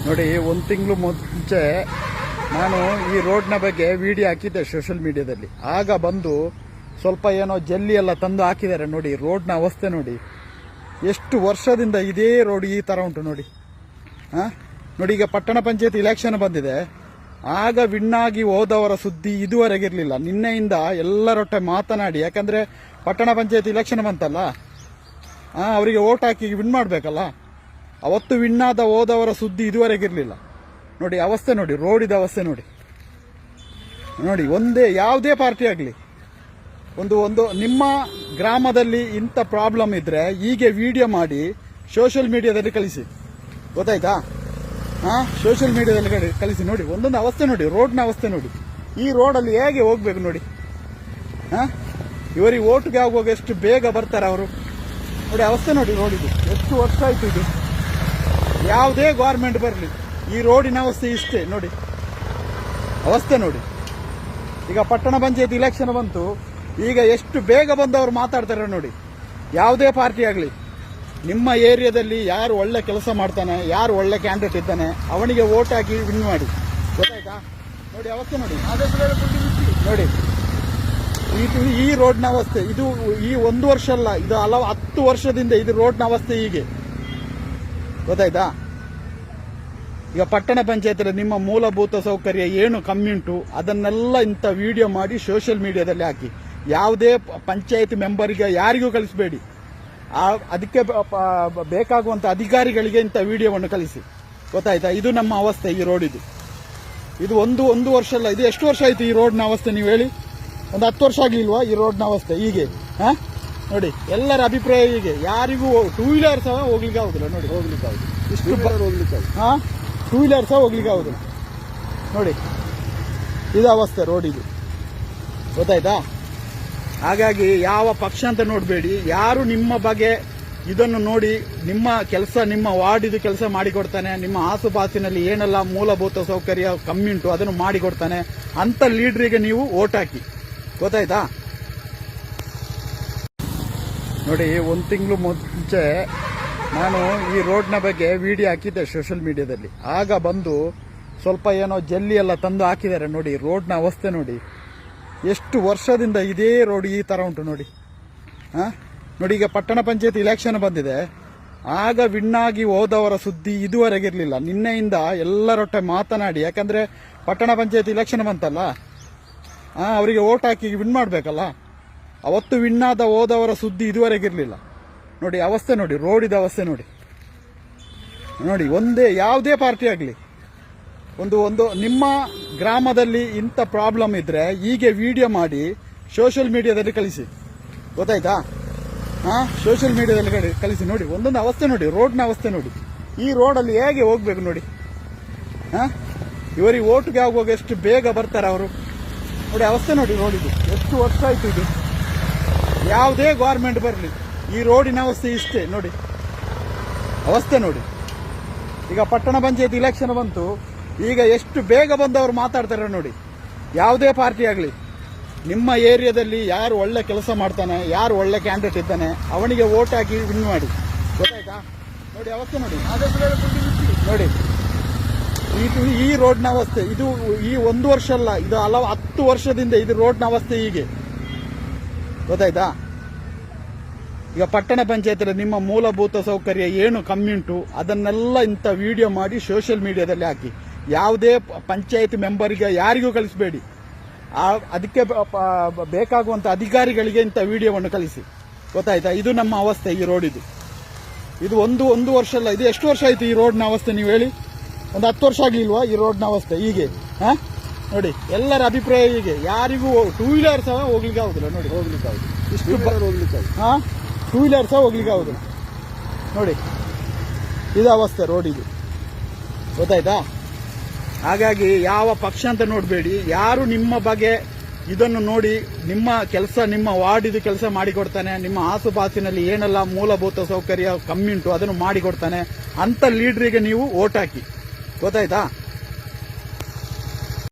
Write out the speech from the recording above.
ನೋಡಿ, ಒಂದು ತಿಂಗಳು ಮುಂಚೆ ನಾನು ಈ ರೋಡ್ನ ಬಗ್ಗೆ ವಿಡಿಯೋ ಹಾಕಿದ್ದೆ ಸೋಷಿಯಲ್ ಮೀಡಿಯಾದಲ್ಲಿ. ಆಗ ಬಂದು ಸ್ವಲ್ಪ ಏನೋ ಜಲ್ಲಿ ಎಲ್ಲ ತಂದು ಹಾಕಿದ್ದಾರೆ. ನೋಡಿ ರೋಡ್ನ ಅವಸ್ಥೆ ನೋಡಿ, ಎಷ್ಟು ವರ್ಷದಿಂದ ಇದೇ ರೋಡ್ ಈ ಥರ ಉಂಟು ನೋಡಿ. ನೋಡಿ, ಈಗ ಪಟ್ಟಣ ಪಂಚಾಯತ್ ಇಲೆಕ್ಷನ್ ಬಂದಿದೆ. ಆಗ ವಿಣ್ಣಾಗಿ ಹೋದವರ ಸುದ್ದಿ ಇದುವರೆಗಿರಲಿಲ್ಲ. ನಿನ್ನೆಯಿಂದ ಎಲ್ಲರೊಟ್ಟೆ ಮಾತನಾಡಿ, ಯಾಕಂದರೆ ಪಟ್ಟಣ ಪಂಚಾಯತ್ ಇಲೆಕ್ಷನ್ ಬಂತಲ್ಲ, ಅವರಿಗೆ ಓಟ್ ಹಾಕಿ ವಿನ್ ಮಾಡಬೇಕಲ್ಲ. ಅವತ್ತು ವಿಣ್ಣಾದ ಹೋದವರ ಸುದ್ದಿ ಇದುವರೆಗಿರಲಿಲ್ಲ. ನೋಡಿ ಅವಸ್ಥೆ ನೋಡಿ, ರೋಡಿದ ಅವಸ್ಥೆ ನೋಡಿ. ನೋಡಿ, ಯಾವುದೇ ಪಾರ್ಟಿ ಆಗಲಿ, ಒಂದು ನಿಮ್ಮ ಗ್ರಾಮದಲ್ಲಿ ಇಂಥ ಪ್ರಾಬ್ಲಮ್ ಇದ್ರೆ ಹೀಗೆ ವಿಡಿಯೋ ಮಾಡಿ ಸೋಷಿಯಲ್ ಮೀಡಿಯಾದಲ್ಲಿ ಕಳಿಸಿ, ಗೊತ್ತಾಯ್ತಾ? ಸೋಷಿಯಲ್ ಮೀಡಿಯಾದಲ್ಲಿ ಕಳಿಸಿ. ನೋಡಿ ಒಂದೊಂದು ಅವಸ್ಥೆ ನೋಡಿ, ರೋಡ್ನ ಅವಸ್ಥೆ ನೋಡಿ. ಈ ರೋಡಲ್ಲಿ ಹೇಗೆ ಹೋಗ್ಬೇಕು ನೋಡಿ. ಇವರಿಗೆ ಓಟ್ಗೆ ಆಗುವಾಗ ಎಷ್ಟು ಬೇಗ ಬರ್ತಾರೆ ಅವರು. ನೋಡಿ ಅವಸ್ಥೆ ನೋಡಿ ರೋಡಿದು, ಎಷ್ಟು ವರ್ಷ ಆಯ್ತು ಇದು. ಯಾವುದೇ ಗೌರ್ಮೆಂಟ್ ಬರಲಿ, ಈ ರೋಡಿನ ಅವಸ್ಥೆ ಇಷ್ಟೇ ನೋಡಿ, ಅವಸ್ಥೆ ನೋಡಿ. ಈಗ ಪಟ್ಟಣ ಪಂಚಾಯತ್ ಇಲೆಕ್ಷನ್ ಬಂತು, ಈಗ ಎಷ್ಟು ಬೇಗ ಬಂದವರು ಮಾತಾಡ್ತಾರೆ ನೋಡಿ. ಯಾವುದೇ ಪಾರ್ಟಿ ಆಗಲಿ, ನಿಮ್ಮ ಏರಿಯಾದಲ್ಲಿ ಯಾರು ಒಳ್ಳೆ ಕೆಲಸ ಮಾಡ್ತಾನೆ, ಯಾರು ಒಳ್ಳೆ ಕ್ಯಾಂಡಿಡೇಟ್ ಇದ್ದಾನೆ, ಅವನಿಗೆ ವೋಟ್ ಹಾಕಿ ವಿನ್ ಮಾಡಿ, ಗೊತ್ತಾಯ್ತಾ? ನೋಡಿ ಅವಸ್ಥೆ ನೋಡಿ. ನೋಡಿ ಈ ರೋಡ್ನ ಅವಸ್ಥೆ ಇದು. ಈ 1 ವರ್ಷ ಅಲ್ಲ, ಇದು 10 ವರ್ಷದಿಂದ ಇದು ರೋಡ್ನ ಅವಸ್ಥೆ ಹೀಗೆ, ಗೊತ್ತಾಯ್ತಾ? ಈಗ ಪಟ್ಟಣ ಪಂಚಾಯತ್ ನಿಮ್ಮ ಮೂಲಭೂತ ಸೌಕರ್ಯ ಏನು ಕಮ್ಮಿ ಉಂಟು ಅದನ್ನೆಲ್ಲ ಇಂಥ ವಿಡಿಯೋ ಮಾಡಿ ಸೋಷಿಯಲ್ ಮೀಡಿಯಾದಲ್ಲಿ ಹಾಕಿ. ಯಾವುದೇ ಪಂಚಾಯತ್ ಮೆಂಬರ್ಗೆ ಯಾರಿಗೂ ಕಳಿಸಬೇಡಿ. ಅದಕ್ಕೆ ಬೇಕಾಗುವಂತ ಅಧಿಕಾರಿಗಳಿಗೆ ಇಂಥ ವಿಡಿಯೋವನ್ನು ಕಳಿಸಿ, ಗೊತ್ತಾಯ್ತಾ? ಇದು ನಮ್ಮ ಅವಸ್ಥೆ ಈ ರೋಡಿದು. ಇದು ಒಂದು ವರ್ಷ ಅಲ್ಲ, ಇದು ಎಷ್ಟು ವರ್ಷ ಆಯ್ತು ಈ ರೋಡ್ನ ಅವಸ್ಥೆ ನೀವು ಹೇಳಿ? ಒಂದು 10 ವರ್ಷ ಆಗ್ಲಿಲ್ವಾ ಈ ರೋಡ್ನ ಅವಸ್ಥೆ ಹೀಗೆ? ನೋಡಿ ಎಲ್ಲರ ಅಭಿಪ್ರಾಯ ಹೀಗೆ. ಯಾರಿಗೂ ಟೂ ವೀಲರ್ ಸಹ ಹೋಗ್ಲಿಕ್ಕೆ ಆಗುದಿಲ್ಲ. ನೋಡಿ ಹೋಗ್ಲಿಕ್ಕೆ ಆಗುದು, ಇಷ್ಟು ಹೋಗ್ಲಿಕ್ಕೆ ಟೂ ವೀಲರ್ ಸಹ ಹೋಗ್ಲಿಕ್ಕೆ ಆಗುದಿಲ್ಲ. ನೋಡಿ ಇದು ಅವಸ್ಥೆ ರೋಡಿದು, ಗೊತ್ತಾಯ್ತಾ? ಹಾಗಾಗಿ ಯಾವ ಪಕ್ಷ ಅಂತ ನೋಡಬೇಡಿ, ಯಾರು ನಿಮ್ಮ ಬಗ್ಗೆ ಇದನ್ನು ನೋಡಿ ನಿಮ್ಮ ಕೆಲಸ, ನಿಮ್ಮ ವಾರ್ಡಿದು ಕೆಲಸ ಮಾಡಿಕೊಡ್ತಾನೆ, ನಿಮ್ಮ ಆಸುಪಾಸಿನಲ್ಲಿ ಏನೆಲ್ಲ ಮೂಲಭೂತ ಸೌಕರ್ಯ ಕಮ್ಮಿ ಉಂಟು ಅದನ್ನು ಮಾಡಿಕೊಡ್ತಾನೆ ಅಂತ ಲೀಡ್ರಿಗೆ ನೀವು ವೋಟ್ ಹಾಕಿ, ಗೊತ್ತಾಯ್ತಾ? ನೋಡಿ, ಒಂದು ತಿಂಗಳು ಮುಂಚೆ ನಾನು ಈ ರೋಡ್ನ ಬಗ್ಗೆ ವಿಡಿಯೋ ಹಾಕಿದ್ದೆ ಸೋಷಿಯಲ್ ಮೀಡಿಯಾದಲ್ಲಿ. ಆಗ ಬಂದು ಸ್ವಲ್ಪ ಏನೋ ಜಲ್ಲಿ ಎಲ್ಲ ತಂದು ಹಾಕಿದ್ದಾರೆ. ನೋಡಿ ರೋಡ್ನ ಅವಸ್ಥೆ ನೋಡಿ, ಎಷ್ಟು ವರ್ಷದಿಂದ ಇದೇ ರೋಡ್ ಈ ಥರ ಉಂಟು ನೋಡಿ. ನೋಡಿ, ಈಗ ಪಟ್ಟಣ ಪಂಚಾಯತ್ ಇಲೆಕ್ಷನ್ ಬಂದಿದೆ. ಆಗ ವಿಣ್ಣಾಗಿ ಹೋದವರ ಸುದ್ದಿ ಇದುವರೆಗಿರಲಿಲ್ಲ. ನಿನ್ನೆಯಿಂದ ಎಲ್ಲರೊಟ್ಟೆ ಮಾತನಾಡಿ, ಯಾಕಂದರೆ ಪಟ್ಟಣ ಪಂಚಾಯತ್ ಇಲೆಕ್ಷನ್ ಬಂತಲ್ಲ, ಅವರಿಗೆ ಓಟ್ ಹಾಕಿ ವಿನ್ ಮಾಡಬೇಕಲ್ಲ. ಅವತ್ತು ವಿಣ್ಣಾದ ಹೋದವರ ಸುದ್ದಿ ಇದುವರೆಗಿರಲಿಲ್ಲ. ನೋಡಿ ಅವಸ್ಥೆ ನೋಡಿ, ರೋಡಿದ ಅವಸ್ಥೆ ನೋಡಿ. ನೋಡಿ ಯಾವುದೇ ಪಾರ್ಟಿ ಆಗಲಿ, ಒಂದು ನಿಮ್ಮ ಗ್ರಾಮದಲ್ಲಿ ಇಂಥ ಪ್ರಾಬ್ಲಮ್ ಇದ್ರೆ ಹೀಗೆ ವಿಡಿಯೋ ಮಾಡಿ ಸೋಷಿಯಲ್ ಮೀಡಿಯಾದಲ್ಲಿ ಕಳಿಸಿ, ಗೊತ್ತಾಯ್ತಾ? ಸೋಷಿಯಲ್ ಮೀಡಿಯಾದಲ್ಲಿ ಕಳಿಸಿ. ನೋಡಿ ಒಂದೊಂದು ಅವಸ್ಥೆ ನೋಡಿ, ರೋಡ್ನ ಅವಸ್ಥೆ ನೋಡಿ. ಈ ರೋಡಲ್ಲಿ ಹೇಗೆ ಹೋಗ್ಬೇಕು ನೋಡಿ. ಇವರಿಗೆ ಓಟ್ಗೆ ಆಗುವಾಗ ಎಷ್ಟು ಬೇಗ ಬರ್ತಾರೆ ಅವರು. ನೋಡಿ ಅವಸ್ಥೆ ನೋಡಿ ರೋಡಿದು, ಎಷ್ಟು ವರ್ಷ ಆಯ್ತು ಇದು. ಯಾವುದೇ ಗೌರ್ಮೆಂಟ್ ಬರಲಿ, ಈ ರೋಡಿನ ಅವಸ್ಥೆ ಇಷ್ಟೇ ನೋಡಿ, ಅವಸ್ಥೆ ನೋಡಿ. ಈಗ ಪಟ್ಟಣ ಪಂಚಾಯತ್ ಇಲೆಕ್ಷನ್ ಬಂತು, ಈಗ ಎಷ್ಟು ಬೇಗ ಬಂದವರು ಮಾತಾಡ್ತಾರೆ ನೋಡಿ. ಯಾವುದೇ ಪಾರ್ಟಿ ಆಗಲಿ, ನಿಮ್ಮ ಏರಿಯಾದಲ್ಲಿ ಯಾರು ಒಳ್ಳೆ ಕೆಲಸ ಮಾಡ್ತಾನೆ, ಯಾರು ಒಳ್ಳೆ ಕ್ಯಾಂಡಿಡೇಟ್ ಇದ್ದಾನೆ, ಅವನಿಗೆ ವೋಟ್ ಹಾಕಿ ವಿನ್ ಮಾಡಿ, ಗೊತ್ತಾಯ್ತಾ? ನೋಡಿ ಅವಸ್ಥೆ ನೋಡಿ. ನೋಡಿ ಈ ರೋಡ್ನ ಅವಸ್ಥೆ ಇದು. ಈ 1 ವರ್ಷ ಅಲ್ಲ, ಇದು 10 ವರ್ಷದಿಂದ ಇದು ರೋಡ್ನ ಅವಸ್ಥೆ ಹೀಗೆ, ಗೊತ್ತಾಯ್ತಾ? ಈಗ ಪಟ್ಟಣ ಪಂಚಾಯತ್ ನಿಮ್ಮ ಮೂಲಭೂತ ಸೌಕರ್ಯ ಏನು ಕಮ್ಮಿ ಉಂಟು ಅದನ್ನೆಲ್ಲ ಇಂಥ ವಿಡಿಯೋ ಮಾಡಿ ಸೋಷಿಯಲ್ ಮೀಡಿಯಾದಲ್ಲಿ ಹಾಕಿ. ಯಾವುದೇ ಪಂಚಾಯತ್ ಮೆಂಬರ್ಗೆ ಯಾರಿಗೂ ಕಳಿಸಬೇಡಿ. ಅದಕ್ಕೆ ಬೇಕಾಗುವಂತ ಅಧಿಕಾರಿಗಳಿಗೆ ಇಂಥ ವಿಡಿಯೋವನ್ನು ಕಳಿಸಿ, ಗೊತ್ತಾಯ್ತಾ? ಇದು ನಮ್ಮ ಅವಸ್ಥೆ ಈ ರೋಡಿದು. ಇದು ಒಂದು ವರ್ಷ ಅಲ್ಲ, ಇದು ಎಷ್ಟು ವರ್ಷ ಆಯ್ತು ಈ ರೋಡ್ನ ಅವಸ್ಥೆ ನೀವು ಹೇಳಿ? ಒಂದು 10 ವರ್ಷ ಆಗ್ಲಿಲ್ವಾ ಈ ರೋಡ್ನ ಅವಸ್ಥೆ ಹೀಗೆ? ನೋಡಿ ಎಲ್ಲರ ಅಭಿಪ್ರಾಯ ಹೀಗೆ. ಯಾರಿಗೂ ಟೂ ವೀಲರ್ ಸಹ ಹೋಗ್ಲಿಕ್ಕೆ ಆಗುದಿಲ್ಲ. ನೋಡಿ ಹೋಗ್ಲಿಕ್ಕೆ ಆಗುದು, ಇಷ್ಟು ಹೋಗ್ಲಿಕ್ಕೆ ಟೂ ವೀಲರ್ ಸಹ ಹೋಗ್ಲಿಕ್ಕೆ ಆಗುದಿಲ್ಲ. ನೋಡಿ ಇದು ಅವಸ್ಥೆ ರೋಡಿದು, ಗೊತ್ತಾಯ್ತಾ? ಹಾಗಾಗಿ ಯಾವ ಪಕ್ಷ ಅಂತ ನೋಡಬೇಡಿ, ಯಾರು ನಿಮ್ಮ ಬಗ್ಗೆ ಇದನ್ನು ನೋಡಿ ನಿಮ್ಮ ಕೆಲಸ, ನಿಮ್ಮ ವಾರ್ಡಿದು ಕೆಲಸ ಮಾಡಿಕೊಡ್ತಾನೆ, ನಿಮ್ಮ ಆಸುಪಾಸಿನಲ್ಲಿ ಏನೆಲ್ಲ ಮೂಲಭೂತ ಸೌಕರ್ಯ ಕಮ್ಮಿ ಉಂಟು ಅದನ್ನು ಮಾಡಿಕೊಡ್ತಾನೆ ಅಂತ ಲೀಡ್ರಿಗೆ ನೀವು ವೋಟ್ ಹಾಕಿ, ಗೊತ್ತಾಯ್ತಾ?